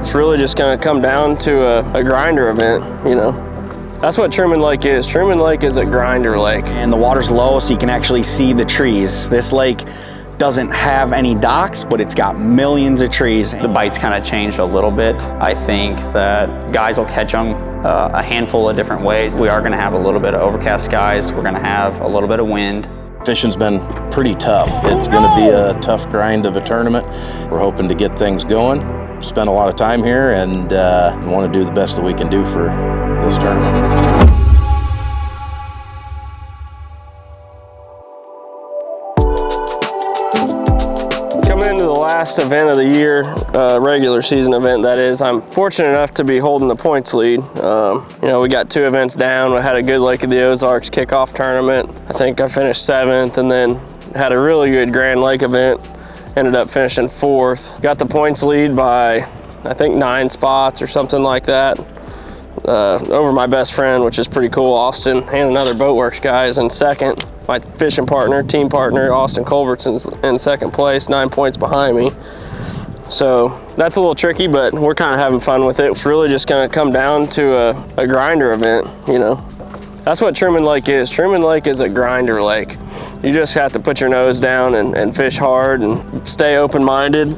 It's really just going to come down to a grinder event, you know. That's what Truman Lake is. Truman Lake is a grinder lake. And the water's low, so you can actually see the trees. This lake doesn't have any docks, but it's got millions of trees. The bite's kind of changed a little bit. I think that guys will catch them a handful of different ways. We are going to have a little bit of overcast skies. We're going to have a little bit of wind. Fishing's been pretty tough. It's going to be a tough grind of a tournament. We're hoping to get things going. Spent a lot of time here and want to do the best that we can do for this tournament. Last event of the year, regular season event that is, I'm fortunate enough to be holding the points lead. You know, we got 2 events down. We had a good Lake of the Ozarks kickoff tournament. I think I finished 7th, and then had a really good Grand Lake event. Ended up finishing 4th. Got the points lead by, I think, 9 spots or something like that. Over my best friend, which is pretty cool, Austin, and another Boat WrX guy is in 2nd. My fishing partner, team partner, Austin Colbert's in 2nd place, 9 points behind me. So that's a little tricky, but we're kind of having fun with it. It's really just going to come down to a grinder event, you know. That's what Truman Lake is. Truman Lake is a grinder lake. You just have to put your nose down and fish hard and stay open-minded.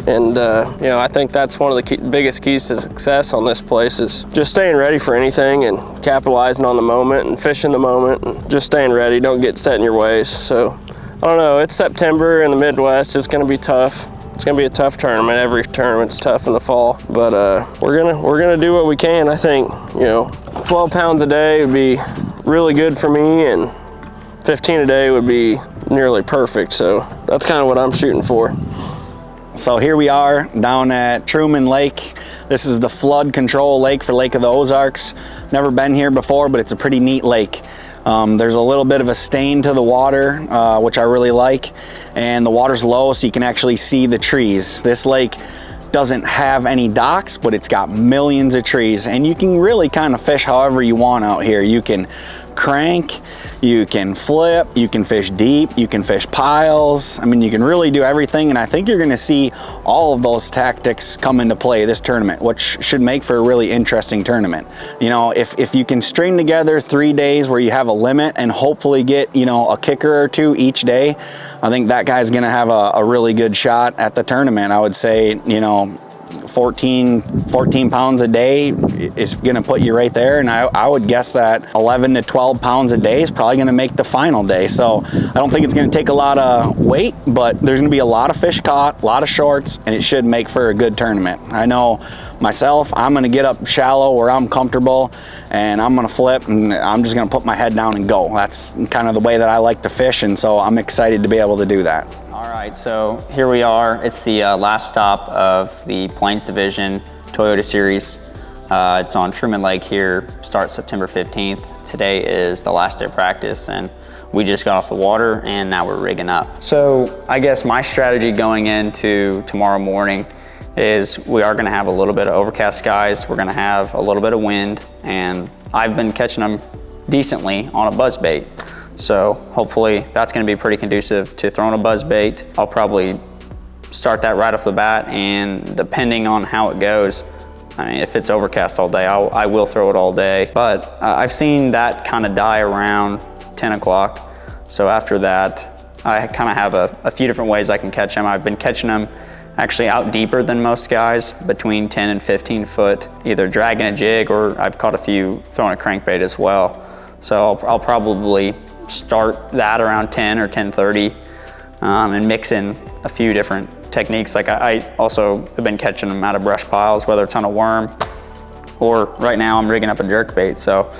And you know, I think that's one of the biggest keys to success on this place is just staying ready for anything and capitalizing on the moment and fishing the moment and just staying ready. Don't get set in your ways. So I don't know, it's September in the Midwest. It's going to be tough. It's going to be a tough tournament. Every tournament's tough in the fall, but we're gonna do what we can. I think, you know, 12 pounds a day would be really good for me, and 15 a day would be nearly perfect. So that's kind of what I'm shooting for. So here we are down at Truman Lake. This is the flood control lake for Lake of the Ozarks. Never been here before, but it's a pretty neat lake. There's a little bit of a stain to the water, which I really like, and the water's low, so you can actually see the trees. This lake doesn't have any docks, but it's got millions of trees, and you can really kind of fish however you want out here. You can crank, you can flip, you can fish deep, you can fish piles. I mean, you can really do everything, and I think you're gonna see all of those tactics come into play this tournament, which should make for a really interesting tournament. You know, if you can string together 3 days where you have a limit and hopefully get, you know, a kicker or 2 each day, I think that guy's gonna have a really good shot at the tournament. I would say, you know, 14 pounds a day is going to put you right there, and I would guess that 11 to 12 pounds a day is probably going to make the final day. So I don't think it's going to take a lot of weight, but there's going to be a lot of fish caught, a lot of shorts, and it should make for a good tournament. I know myself, I'm going to get up shallow where I'm comfortable, and I'm going to flip, and I'm just going to put my head down and go. That's kind of the way that I like to fish, and so I'm excited to be able to do that. All right, so here we are. It's the last stop of the Plains Division Toyota Series. It's on Truman Lake here, starts September 15th. Today is the last day of practice, and we just got off the water, and now we're rigging up. So I guess my strategy going into tomorrow morning is we are gonna have a little bit of overcast skies. We're gonna have a little bit of wind, and I've been catching them decently on a buzz bait. So hopefully that's going to be pretty conducive to throwing a buzz bait. I'll probably start that right off the bat, and depending on how it goes, I mean, if it's overcast all day, I will throw it all day. But I've seen that kind of die around 10 o'clock. So after that, I kind of have a few different ways I can catch them. I've been catching them actually out deeper than most guys, between 10 and 15 foot, either dragging a jig, or I've caught a few throwing a crankbait as well. So I'll probably start that around 10 or 10:30 and mix in a few different techniques. Like I also have been catching them out of brush piles, whether it's on a worm, or right now I'm rigging up a jerk bait. So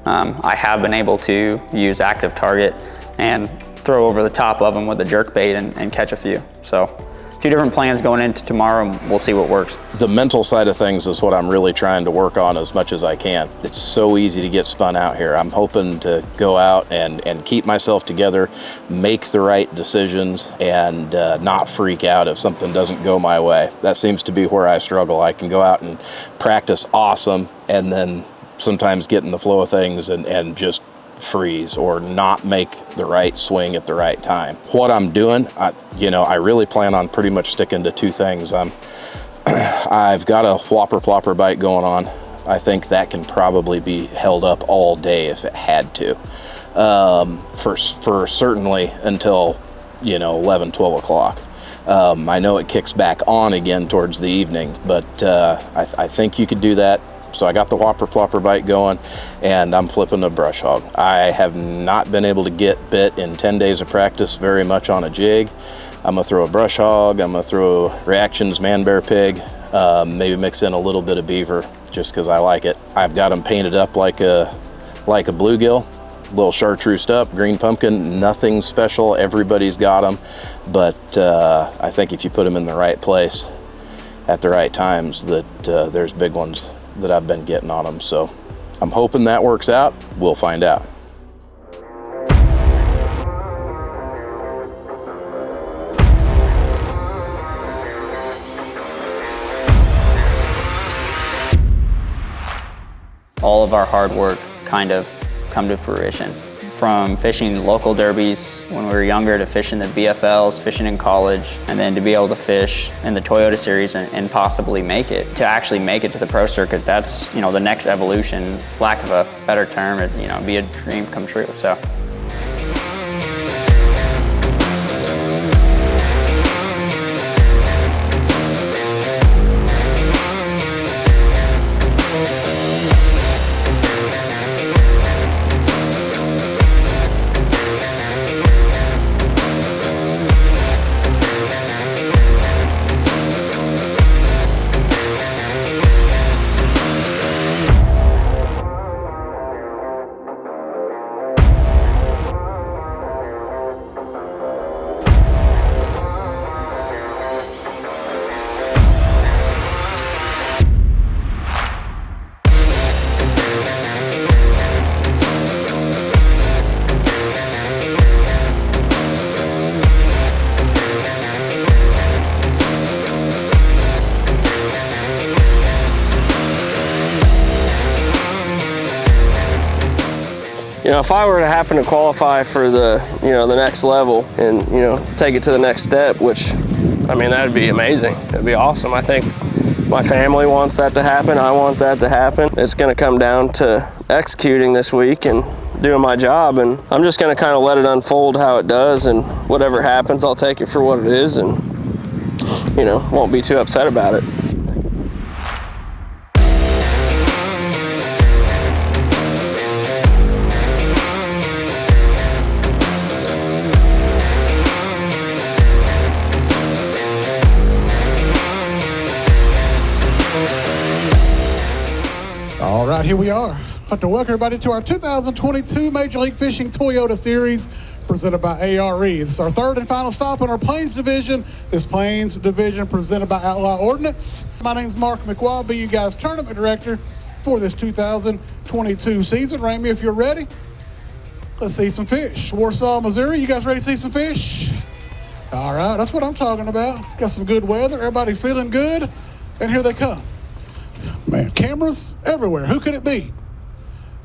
I have been able to use active target and throw over the top of them with a jerk bait and catch a few. So a few different plans going into tomorrow, and we'll see what works. The mental side of things is what I'm really trying to work on as much as I can. It's so easy to get spun out here. I'm hoping to go out and keep myself together, make the right decisions, and not freak out if something doesn't go my way. That seems to be where I struggle. I can go out and practice awesome, and then sometimes get in the flow of things and just freeze or not make the right swing at the right time. What I'm doing, I really plan on pretty much sticking to 2 things. I'm I've got a whopper plopper bite going on. I think that can probably be held up all day if it had to, for certainly until, 11, 12 o'clock. I know it kicks back on again towards the evening, but I think you could do that. So I got the whopper plopper bite going, and I'm flipping a brush hog. I have not been able to get bit in 10 days of practice very much on a jig. I'm gonna throw a brush hog, I'm gonna throw Reactions man bear pig, maybe mix in a little bit of beaver just because I like it. I've got them painted up like a bluegill, little chartreused up, green pumpkin, nothing special, everybody's got them, but I think if you put them in the right place at the right times, that there's big ones that I've been getting on them. So I'm hoping that works out. We'll find out. All of our hard work kind of come to fruition. From fishing local derbies when we were younger to fishing the BFLs, fishing in college, and then to be able to fish in the Toyota Series and possibly make it. To actually make it to the pro circuit, that's the next evolution, lack of a better term, it'd be a dream come true. So. If I were to happen to qualify for the next level and take it to the next step, which that'd be amazing. It'd be awesome. I think my family wants that to happen. I want that to happen. It's going to come down to executing this week and doing my job, and I'm just going to kind of let it unfold how it does, and whatever happens, I'll take it for what it is, and won't be too upset about it. All right, here we are. I'd like to welcome everybody to our 2022 Major League Fishing Toyota Series presented by ARE. This is our third and final stop in our Plains Division. This Plains Division presented by Outlaw Ordnance. My name's Mark McWaw, be you guys tournament director for this 2022 season. Ramey, if you're ready, let's see some fish. Warsaw, Missouri, you guys ready to see some fish? All right, that's what I'm talking about. It's got some good weather, everybody feeling good, and here they come. Man, cameras everywhere. Who could it be?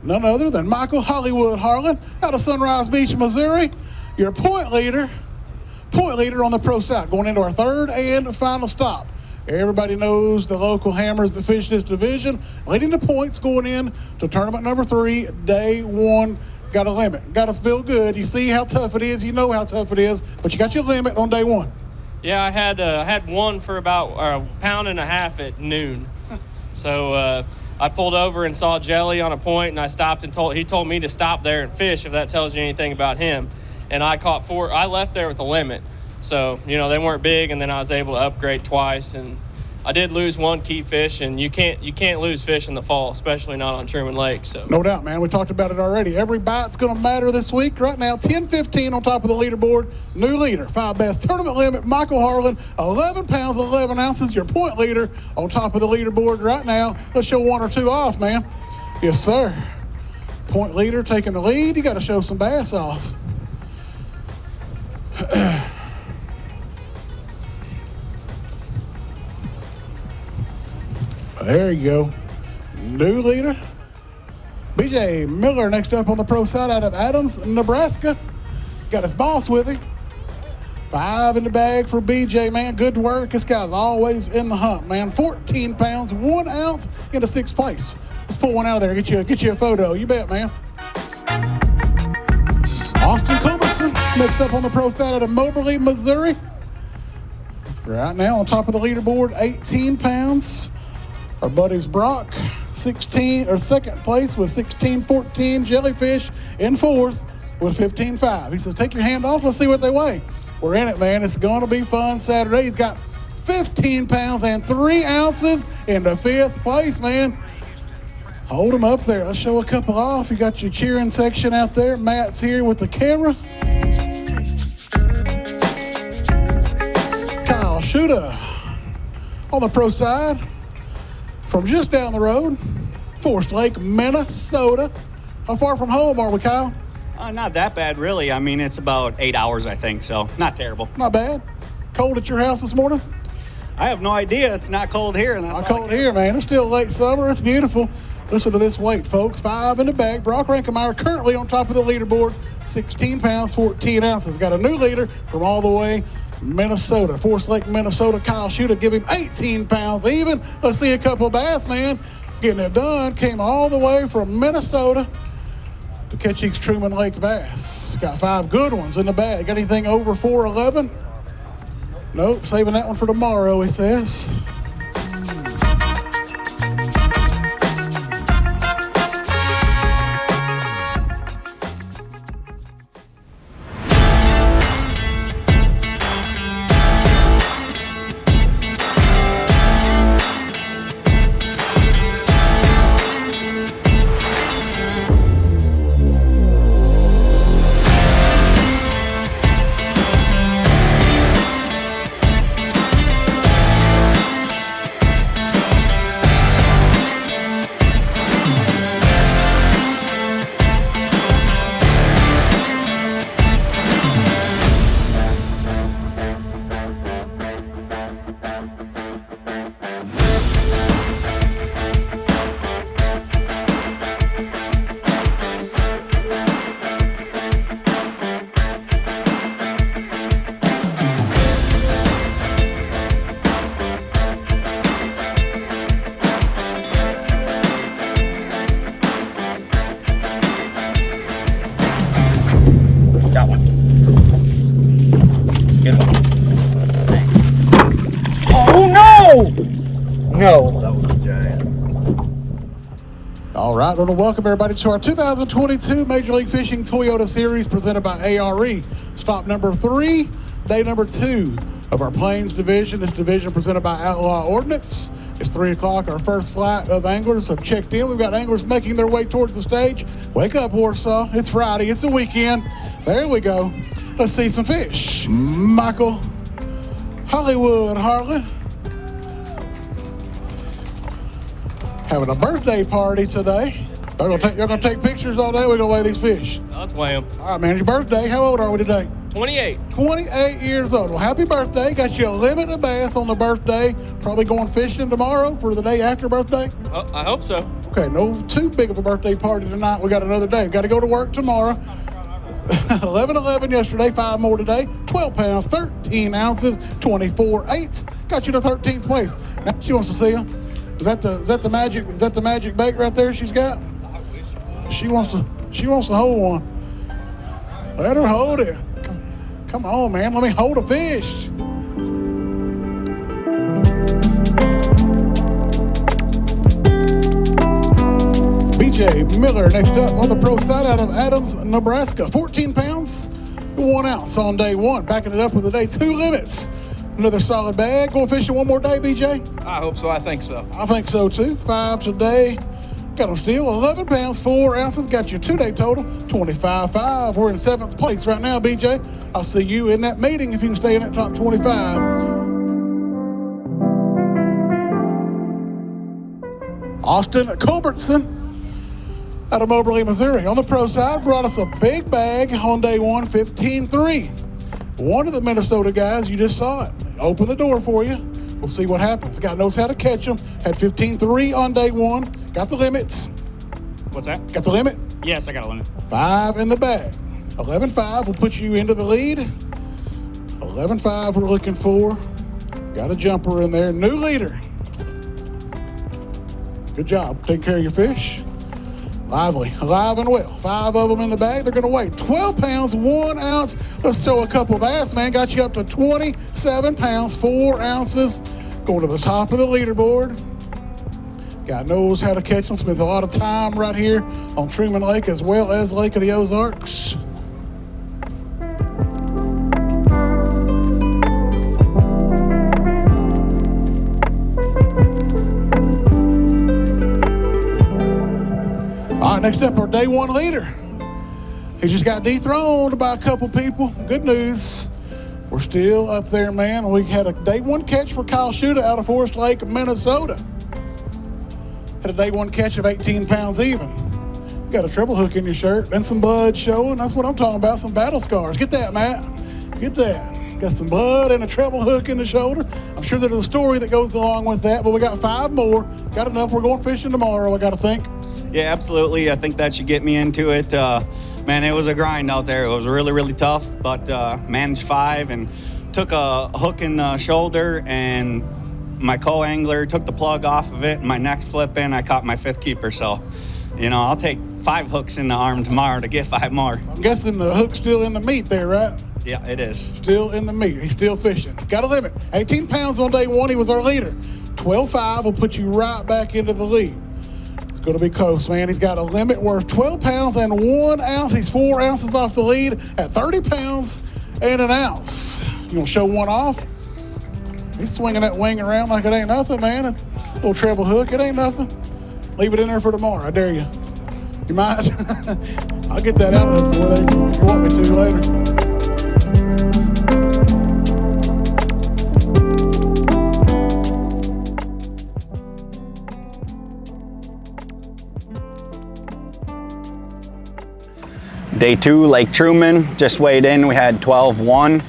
None other than Michael Hollywood Harlan out of Sunrise Beach, Missouri. Your point leader on the pro side, going into our third and final stop. Everybody knows the local hammers that fish this division, leading the points going in to tournament number 3, day 1. Got a limit. Got to feel good. You see how tough it is. You know how tough it is, but you got your limit on day 1. Yeah, I had one for about a pound and a half at noon. So I pulled over and saw Jelly on a point, and I stopped and he told me to stop there and fish, if that tells you anything about him. And I caught 4. I left there with a limit. So, they weren't big, and then I was able to upgrade twice. And I did lose one key fish, and you can't lose fish in the fall, especially not on Truman Lake. So no doubt, man. We talked about it already. Every bite's going to matter this week. Right now, 10-15 on top of the leaderboard. New leader, 5 best tournament limit, Michael Harlan, 11 pounds, 11 ounces. Your point leader on top of the leaderboard right now. Let's show 1 or 2 off, man. Yes, sir. Point leader taking the lead. You got to show some bass off. There you go. New leader. BJ Miller next up on the pro side out of Adams, Nebraska. Got his boss with him. 5 in the bag for BJ, man. Good work. This guy's always in the hunt, man. 14 pounds, 1 ounce into 6th place. Let's pull one out of there. Get you a photo. You bet, man. Austin Culbertson, next up on the pro side out of Moberly, Missouri. Right now on top of the leaderboard, 18 pounds. Our buddies Brock, 2nd place with 16.14. Jellyfish in 4th with 15.5. He says, take your hand off. Let's see what they weigh. We're in it, man. It's going to be fun Saturday. He's got 15 pounds and 3 ounces into 5th place, man. Hold him up there. Let's show a couple off. You got your cheering section out there. Matt's here with the camera. Kyle Shuda on the pro side from just down the road, Forest Lake, Minnesota. How far from home are we, Kyle? Not that bad, really. I mean, it's about 8 hours, I think, so not terrible. Not bad. Cold at your house this morning? I have no idea. It's not cold here. And that's Not cold here, man. It's still late summer. It's beautiful. Listen to this weight, folks. 5 in the bag. Brock Rankemeyer currently on top of the leaderboard. 16 pounds, 14 ounces. Got a new leader from all the way Minnesota. Forest Lake, Minnesota. Kyle Shuda, give him 18 pounds even. Let's see a couple of bass, man. Getting it done. Came all the way from Minnesota to catch these Truman Lake bass. Got 5 good ones in the bag. Got anything over 411? Nope, saving that one for tomorrow, he says. Got one. Good one. Oh no! No. That was a giant. All right, I want to welcome everybody to our 2022 Major League Fishing Toyota Series presented by ARE. Stop number 3, day number 2 of our Plains division. This division presented by Outlaw Ordnance. It's 3 o'clock, our first flight of anglers have checked in. We've got anglers making their way towards the stage. Wake up, Warsaw. It's Friday. It's a weekend. There we go. Let's see some fish. Michael Hollywood Harlan having a birthday party today. They're gonna take pictures all day. We're gonna weigh these fish. Let's weigh them. All right, man. It's your birthday. How old are we today? 28. 28 years old. Well, happy birthday. Got you a limit of bass on the birthday. Probably going fishing tomorrow for the day after birthday. Oh, I hope so. Okay, no too big of a birthday party tonight. We got another day. We've got to go to work tomorrow. 11 yesterday, 5 more today. 12 pounds, 13 ounces, 24.8. Got you to 13th place. Now she wants to see them. Is that the magic bait right there she's got? She wants to hold one. Let her hold it. Come on, man. Let me hold a fish. BJ Miller next up on the pro side out of Adams, Nebraska. 14 pounds, 1 ounce on day 1. Backing it up with the day 2 limits. Another solid bag. Going fishing one more day, BJ? I hope so. I think so. I think so too. 5 today. Got them still 11 pounds, 4 ounces. Got your 2-day total, 25.5. We're in 7th place right now, BJ. I'll see you in that meeting if you can stay in that top 25. Austin Culbertson out of Moberly, Missouri. On the pro side, brought us a big bag on day 1, 15.3. One of the Minnesota guys, you just saw it. Open the door for you. We'll see what happens. Guy knows how to catch them. Had 15.3 on day 1. Got the limits. What's that? Got the limit? Yes, I got a limit. 5 in the bag. 11.5 will put you into the lead. 11.5 we're looking for. Got a jumper in there. New leader. Good job. Take care of your fish. Lively, alive and well. 5 of them in the bag. They're going to weigh 12 pounds, 1 ounce. Let's throw a couple bass, man. Got you up to 27 pounds, 4 ounces. Going to the top of the leaderboard. Guy knows how to catch them. Spends a lot of time right here on Truman Lake as well as Lake of the Ozarks. All right, next up, our day 1 leader. He just got dethroned by a couple people. Good news. We're still up there, man. We had a day 1 catch for Kyle Shuda out of Forest Lake, Minnesota. Had a day 1 catch of 18 pounds even. You got a treble hook in your shirt and some blood showing. That's what I'm talking about, some battle scars. Get that, Matt. Get that. Got some blood and a treble hook in the shoulder. I'm sure there's a story that goes along with that, but we got 5 more. Got enough. We're going fishing tomorrow, I got to think. Yeah, absolutely. I think that should get me into it. Man, it was a grind out there. It was really, really tough, but managed 5 and took a hook in the shoulder, and my co-angler took the plug off of it, and my next flip in, I caught my 5th keeper. So, I'll take 5 hooks in the arm tomorrow to get 5 more. I'm guessing the hook's still in the meat there, right? Yeah, it is. Still in the meat. He's still fishing. Got a limit. 18 pounds on day 1. He was our leader. 12.5 will put you right back into the lead. It's going to be close, man. He's got a limit worth 12 pounds and 1 ounce. He's 4 ounces off the lead at 30 pounds and an ounce. You want to show one off? He's swinging that wing around like it ain't nothing, man. A little treble hook, it ain't nothing. Leave it in there for tomorrow, I dare you. You might. I'll get that out of there for you if you want me to later. Day 2, Lake Truman, just weighed in. We had 12.1.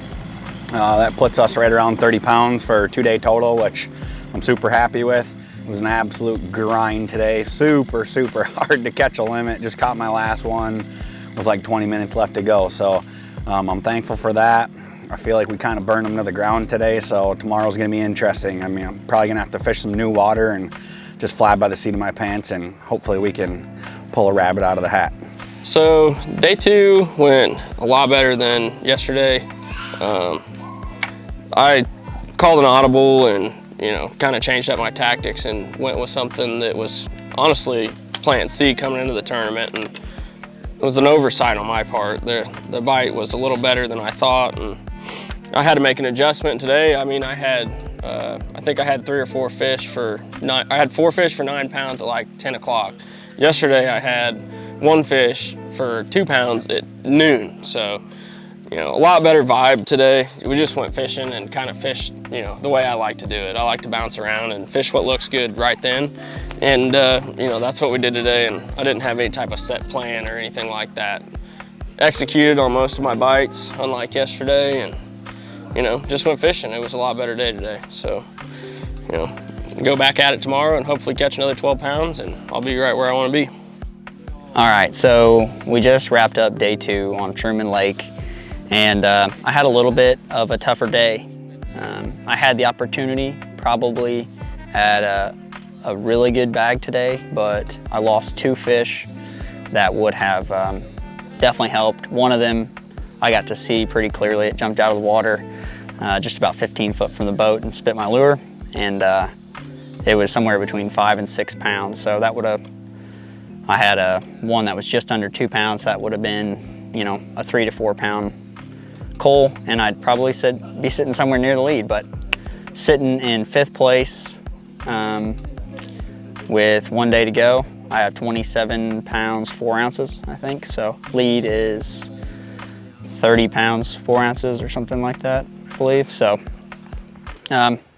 That puts us right around 30 pounds for a 2-day total, which I'm super happy with. It was an absolute grind today. Super, super hard to catch a limit. Just caught my last one with like 20 minutes left to go. So I'm thankful for that. I feel like we kind of burned them to the ground today, so tomorrow's gonna be interesting. I mean, I'm probably gonna have to fish some new water and just fly by the seat of my pants, and hopefully we can pull a rabbit out of the hat. So day 2 went a lot better than yesterday. I called an audible and kind of changed up my tactics and went with something that was honestly plan C coming into the tournament, and it was an oversight on my part. The bite was a little better than I thought, and I had to make an adjustment today. I mean, I think I had 3 or 4 fish for 9. I had 4 fish for 9 pounds at like 10 o'clock. Yesterday I had 1 fish for 2 pounds at noon. So, a lot better vibe today. We just went fishing and kind of fished, the way I like to do it. I like to bounce around and fish what looks good right then. And, that's what we did today. And I didn't have any type of set plan or anything like that. Executed on most of my bites, unlike yesterday, and, just went fishing. It was a lot better day today. So, go back at it tomorrow and hopefully catch another 12 pounds, and I'll be right where I want to be. All right, so we just wrapped up day 2 on Truman Lake, and I had a little bit of a tougher day. I had the opportunity probably at a really good bag today, but I lost 2 fish that would have definitely helped. One of them I got to see pretty clearly. It jumped out of the water just about 15 foot from the boat and spit my lure, and it was somewhere between 5 and 6 pounds. So that would have, I had one that was just under 2 pounds. That would have been, a 3 to 4 pound coal, and I'd probably be sitting somewhere near the lead. But sitting in 5th place with 1 day to go, I have 27 pounds, 4 ounces, I think. So lead is 30 pounds, 4 ounces or something like that, I believe. So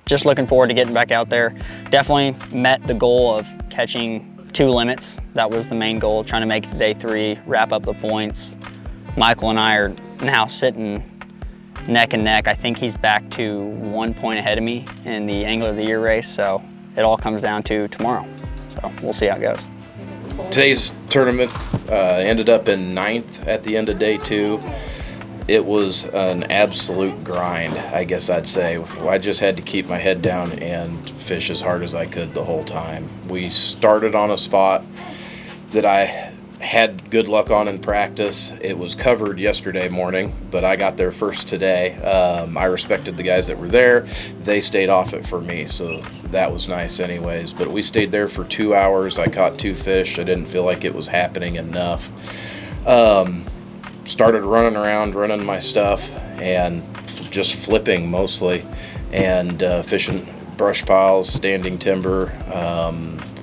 just looking forward to getting back out there. Definitely met the goal of catching 2 limits. That was the main goal, trying to make it to day 3, wrap up the points. Michael and I are now sitting neck and neck. I think he's back to 1 point ahead of me in the Angler of the Year race, so it all comes down to tomorrow. So we'll see how it goes. Today's tournament ended up in 9th at the end of day 2. It was an absolute grind, I guess I'd say. I just had to keep my head down and fish as hard as I could the whole time. We started on a spot that I had good luck on in practice. It was covered yesterday morning, but I got there first today. I respected the guys that were there. They stayed off it for me, so that was nice anyways. But we stayed there for 2 hours. I caught 2 fish. I didn't feel like it was happening enough. Started running around, running my stuff, and just flipping mostly, and fishing brush piles, standing timber,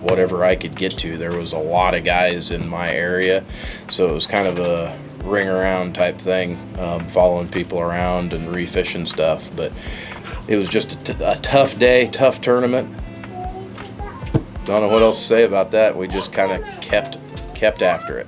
whatever I could get to. There was a lot of guys in my area, so it was kind of a ring around type thing, following people around and refishing stuff. But it was just a tough day, tough tournament. Don't know what else to say about that. We just kind of kept after it.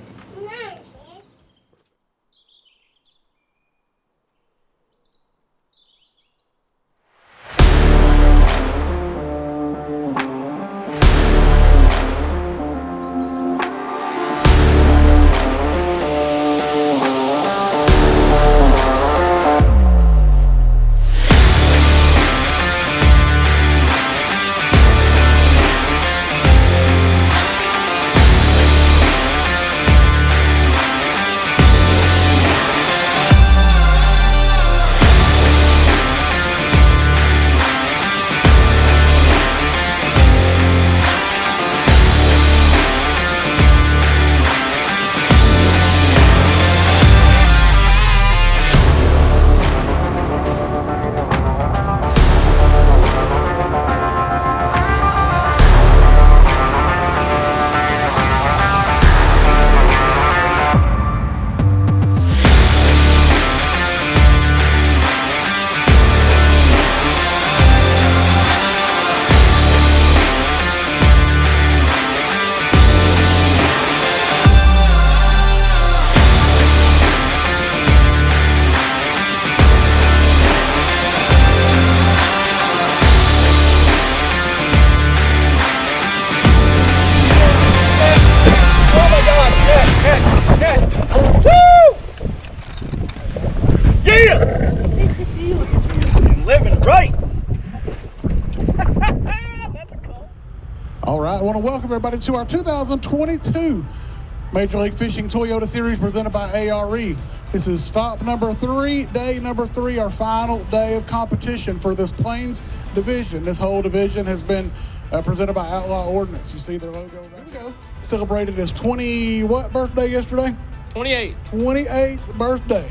All right, I want to welcome everybody to our 2022 Major League Fishing Toyota Series presented by ARE. This is stop number 3, day number 3, our final day of competition for this Plains division. This whole division has been presented by Outlaw Ordnance. You see their logo right there. We go. Celebrated his what birthday yesterday? 28th birthday.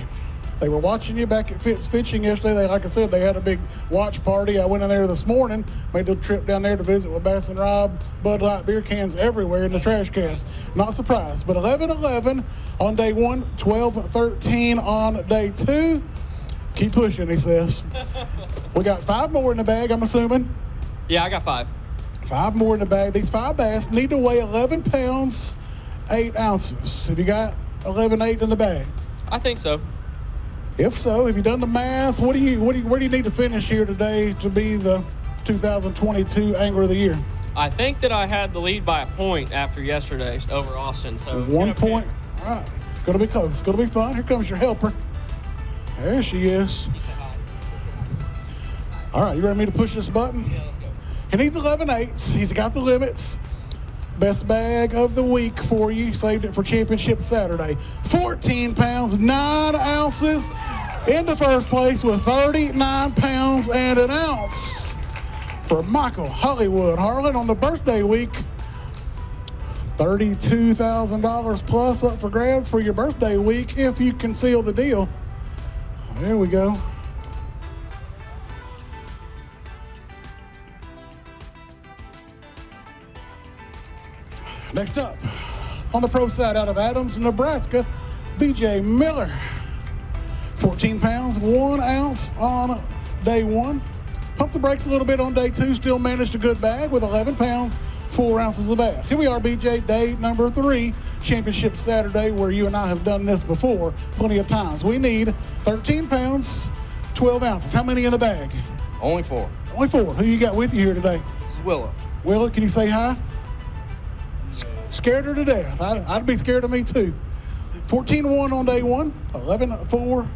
They were watching you back at Fitz Fishing yesterday. Like I said, they had a big watch party. I went in there this morning, made a trip down there to visit with Bass and Rob. Bud Light beer cans everywhere in the trash cans. Not surprised, but 11-11 on day 1, 12-13 on day 2. Keep pushing, he says. We got 5 more in the bag, I'm assuming. Yeah, I got 5. 5 more in the bag. These 5 bass need to weigh 11 pounds, 8 ounces. Have you got 11.8 in the bag? I think so. If so, have you done the math? Where do you need to finish here today to be the 2022 Angler of the Year? I think that I had the lead by a point after yesterday's over Austin. So it's 1 point. All right. Going to be close. It's going to be fun. Here comes your helper. There she is. All right. You ready for me to push this button? Yeah, let's go. He needs 11.8. He's got the limits. Best bag of the week for you. Saved it for Championship Saturday. 14 pounds, 9 ounces. Into first place with 39 pounds and an ounce for Michael Hollywood Harlan on the birthday week. $32,000 plus up for grabs for your birthday week if you can seal the deal. There we go. Next up, on the pro side out of Adams, Nebraska, BJ Miller. 14 pounds, 1 ounce on day 1. Pumped the brakes a little bit on day 2, still managed a good bag with 11 pounds, 4 ounces of bass. Here we are, BJ, day number 3, Championship Saturday, where you and I have done this before plenty of times. We need 13 pounds, 12 ounces. How many in the bag? Only 4. Only 4. Who you got with you here today? This is Willow. Willow, can you say hi? Scared her to death. I'd be scared of me too. 14-1 on day 1, 11-4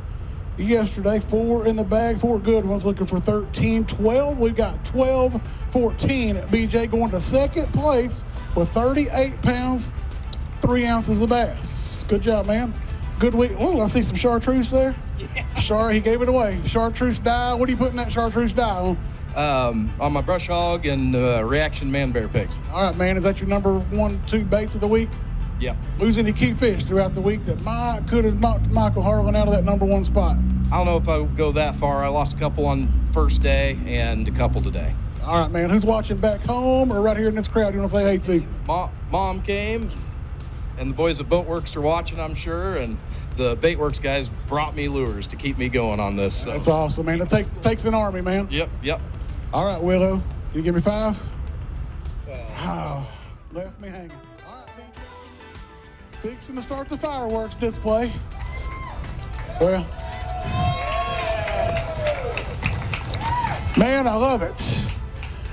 yesterday. 4 in the bag, 4 good ones, looking for 13, 12. We've got 12, 14. BJ going to second place with 38 pounds, 3 ounces of bass. Good job, man. Good week. Oh, I see some chartreuse there. Yeah. He gave it away. Chartreuse dye. What are you putting that chartreuse dye on? On my brush hog and reaction man bear pigs. All right, man. Is that your number 1, 2 baits of the week? Yep. Lose any key fish throughout the week that could have knocked Michael Harlan out of that number 1 spot? I don't know if I would go that far. I lost a couple on first day and a couple today. All right, man. Who's watching back home or right here in this crowd you want to say hey to? Mom came, and the boys at Boat WrX are watching, I'm sure, and the Bait Works guys brought me lures to keep me going on this. So. That's awesome, man. It takes an army, man. Yep. All right, Willow. You give me 5? Oh, left me hanging. All right, man. Fixing to start the fireworks display. Well, man, I love it.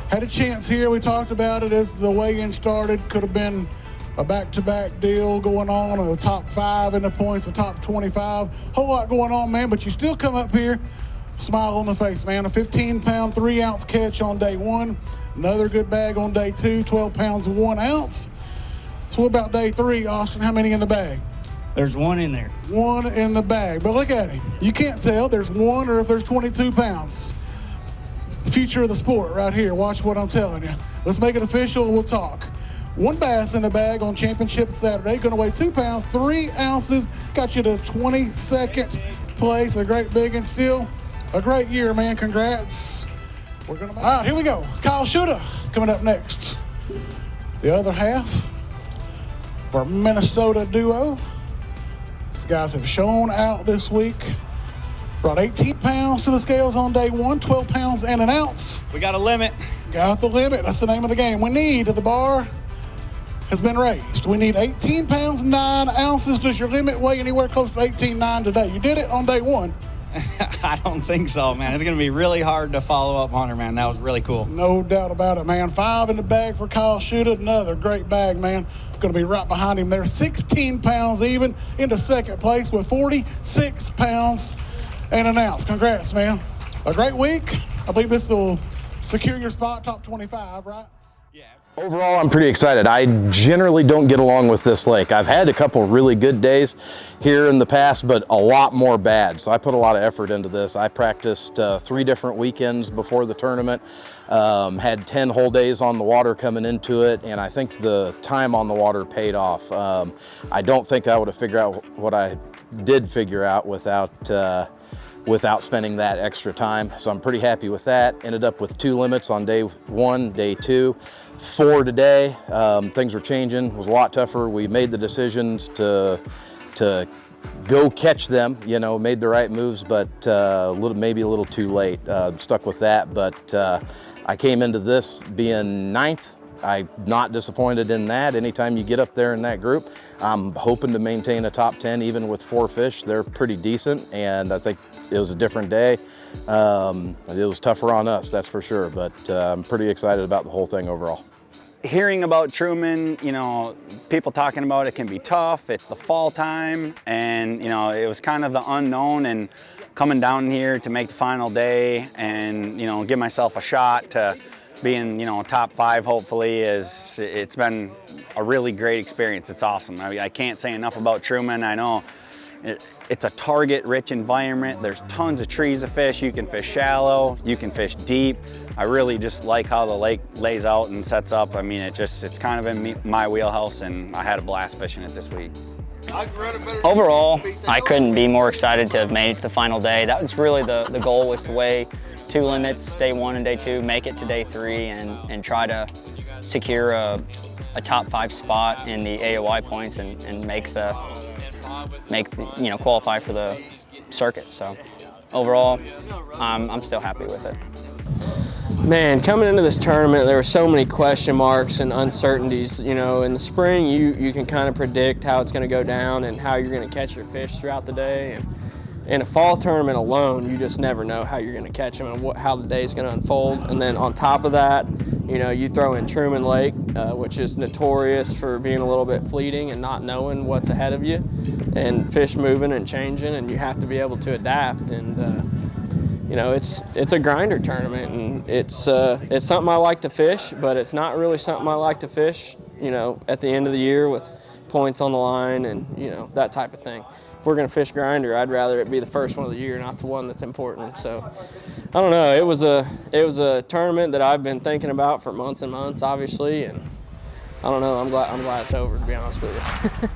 Had a chance here. We talked about it as the weigh-in started. Could have been a back-to-back deal going on, a top 5 in the points, a top 25. Whole lot going on, man, but you still come up here, smile on the face, man. A 15-pound, 3-ounce catch on day 1. Another good bag on day 2, 12 pounds, 1 ounce. So what about day 3, Austin? How many in the bag? There's 1 in there. 1 in the bag. But look at him. You can't tell there's 1 or if there's 22 pounds. Future of the sport right here. Watch what I'm telling you. Let's make it official and we'll talk. 1 bass in the bag on Championship Saturday. Going to weigh 2 pounds, 3 ounces. Got you to 22nd place. A great big and still a great year, man. Congrats. All right, here we go. Kyle Schutter coming up next. The other half of our Minnesota duo. These guys have shown out this week. Brought 18 pounds to the scales on day 1, 12 pounds and an ounce. We got a limit. Got the limit. That's the name of the game. The bar has been raised. We need 18 pounds, 9 ounces. Does your limit weigh anywhere close to 18.9 today? You did it on day 1. I don't think so, man. It's going to be really hard to follow up, Hunter, man. That was really cool. No doubt about it, man. 5 in the bag for Kyle Schutter. Another great bag, man. Going to be right behind him there. 16 pounds even into second place with 46 pounds and an ounce. Congrats, man. A great week. I believe this will secure your spot, top 25, right? Yeah. Overall, I'm pretty excited. I generally don't get along with this lake. I've had a couple really good days here in the past, but a lot more bad. So I put a lot of effort into this. I practiced 3 different weekends before the tournament, had 10 whole days on the water coming into it, and I think the time on the water paid off. I don't think I would have figured out what I did figure out without spending that extra time. So I'm pretty happy with that. Ended up with 2 limits on day 1, day 2, 4 today. Things were changing, it was a lot tougher. We made the decisions to go catch them, made the right moves, but maybe a little too late. Stuck with that, but I came into this being 9th. I'm not disappointed in that. Anytime you get up there in that group, I'm hoping to maintain a top 10 even with 4 fish. They're pretty decent, and I think it was a different day. It was tougher on us, that's for sure, but I'm pretty excited about the whole thing overall. Hearing about Truman, people talking about it can be tough. It's the fall time, and it was kind of the unknown, and coming down here to make the final day and give myself a shot to being top 5 hopefully it's been a really great experience. It's awesome. I can't say enough about Truman. I know it's a target rich environment. There's tons of trees to fish. You can fish shallow, you can fish deep. I really just like how the lake lays out and sets up. I mean, it's kind of in my wheelhouse, and I had a blast fishing it this week. Overall, I couldn't be more excited to have made it to the final day. That was really the goal, was to weigh 2 limits, day 1 and day 2, make it to day 3, and try to secure a top 5 spot in the AOI points and qualify for the circuit. So overall, I'm still happy with it. Man, coming into this tournament, there were so many question marks and uncertainties. In the spring, you can kind of predict how it's going to go down and how you're going to catch your fish throughout the day. And in a fall tournament alone, you just never know how you're going to catch them and how the day's going to unfold. And then on top of that, you know, you throw in Truman Lake, which is notorious for being a little bit fleeting and not knowing what's ahead of you, and fish moving and changing, and you have to be able to adapt. And you know, it's a grinder tournament, and it's something I like to fish, but it's not really something I like to fish, you know, at the end of the year with points on the line and, you know, that type of thing. If we're going to fish grinder, I'd rather it be the first one of the year, not the one that's important. So I don't know. It was a tournament that I've been thinking about for months and months, obviously, and I don't know. I'm glad it's over, to be honest with you.